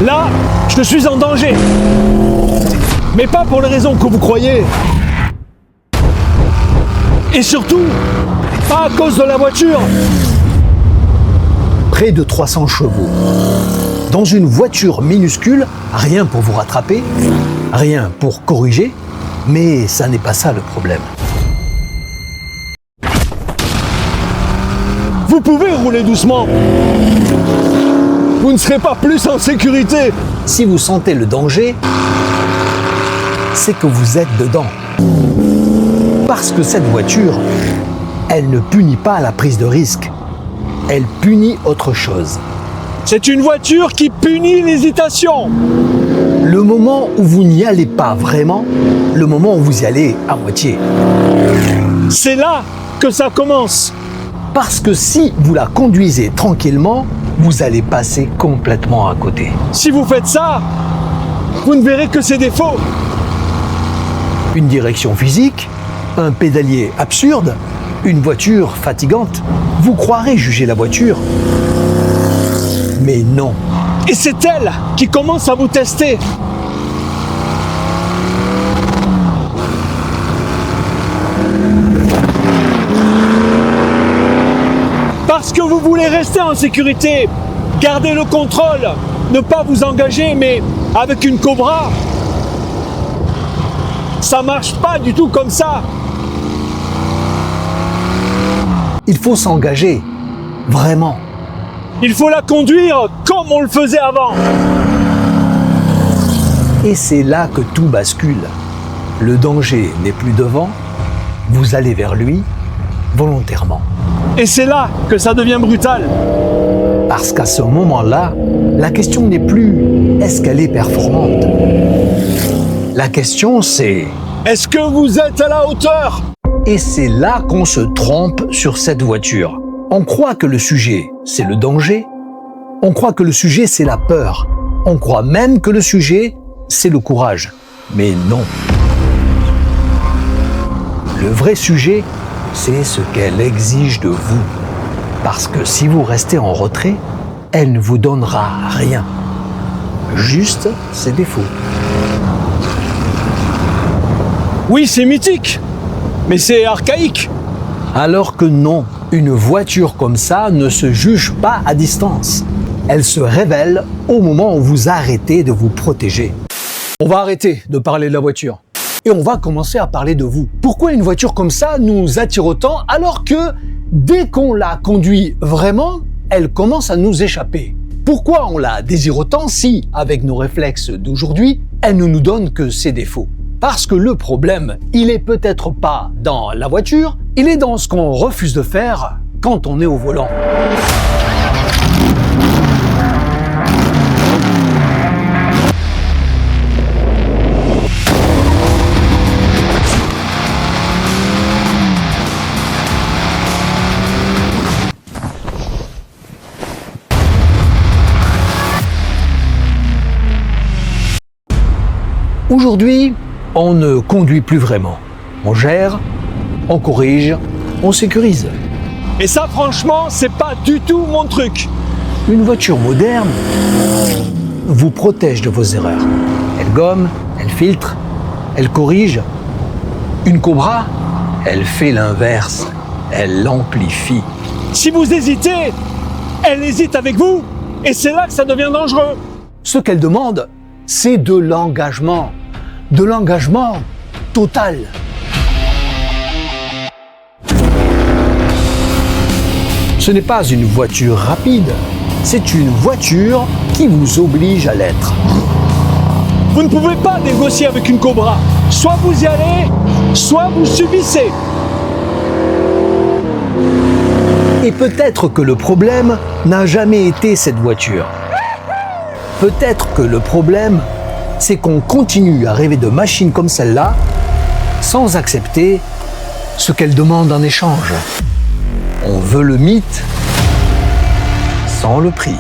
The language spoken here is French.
Là, je suis en danger. Mais pas pour les raisons que vous croyez. Et surtout, pas à cause de la voiture. Près de 300 chevaux. Dans une voiture minuscule, rien pour vous rattraper, rien pour corriger, mais ça n'est pas ça le problème. Vous pouvez rouler doucement. Vous ne serez pas plus en sécurité. Si vous sentez le danger, c'est que vous êtes dedans. Parce que cette voiture, elle ne punit pas la prise de risque. Elle punit autre chose. C'est une voiture qui punit l'hésitation. Le moment où vous n'y allez pas vraiment, le moment où vous y allez à moitié. C'est là que ça commence. Parce que si vous la conduisez tranquillement, vous allez passer complètement à côté. Si vous faites ça, vous ne verrez que ses défauts. Une direction physique, un pédalier absurde, une voiture fatigante. Vous croirez juger la voiture, mais non. Et c'est elle qui commence à vous tester. Parce que vous voulez rester en sécurité, garder le contrôle, ne pas vous engager, mais avec une Cobra, ça marche pas du tout comme ça. Il faut s'engager, vraiment. Il faut la conduire comme on le faisait avant. Et c'est là que tout bascule. Le danger n'est plus devant, vous allez vers lui volontairement. Et c'est là que ça devient brutal. Parce qu'à ce moment-là, la question n'est plus est-ce qu'elle est performante. La question c'est est-ce que vous êtes à la hauteur? Et c'est là qu'on se trompe sur cette voiture. On croit que le sujet, c'est le danger. On croit que le sujet, c'est la peur. On croit même que le sujet, c'est le courage. Mais non. Le vrai sujet, c'est ce qu'elle exige de vous. Parce que si vous restez en retrait, elle ne vous donnera rien. Juste ses défauts. Oui, c'est mythique, mais c'est archaïque. Alors que non, une voiture comme ça ne se juge pas à distance. Elle se révèle au moment où vous arrêtez de vous protéger. On va arrêter de parler de la voiture. Et on va commencer à parler de vous. Pourquoi une voiture comme ça nous attire autant alors que dès qu'on la conduit vraiment, elle commence à nous échapper? Pourquoi on la désire autant si, avec nos réflexes d'aujourd'hui, elle ne nous donne que ses défauts? Parce que le problème, il est peut-être pas dans la voiture, il est dans ce qu'on refuse de faire quand on est au volant. Aujourd'hui, on ne conduit plus vraiment. On gère, on corrige, on sécurise. Et ça, franchement, c'est pas du tout mon truc. Une voiture moderne vous protège de vos erreurs. Elle gomme, elle filtre, elle corrige. Une Cobra, elle fait l'inverse. Elle l'amplifie. Si vous hésitez, elle hésite avec vous. Et c'est là que ça devient dangereux. Ce qu'elle demande, c'est de l'engagement. De l'engagement total. Ce n'est pas une voiture rapide, c'est une voiture qui vous oblige à l'être. Vous ne pouvez pas négocier avec une Cobra. Soit vous y allez, soit vous subissez. Et peut-être que le problème n'a jamais été cette voiture. Peut-être que le problème, c'est qu'on continue à rêver de machines comme celle-là sans accepter ce qu'elle demande en échange. On veut le mythe sans le prix.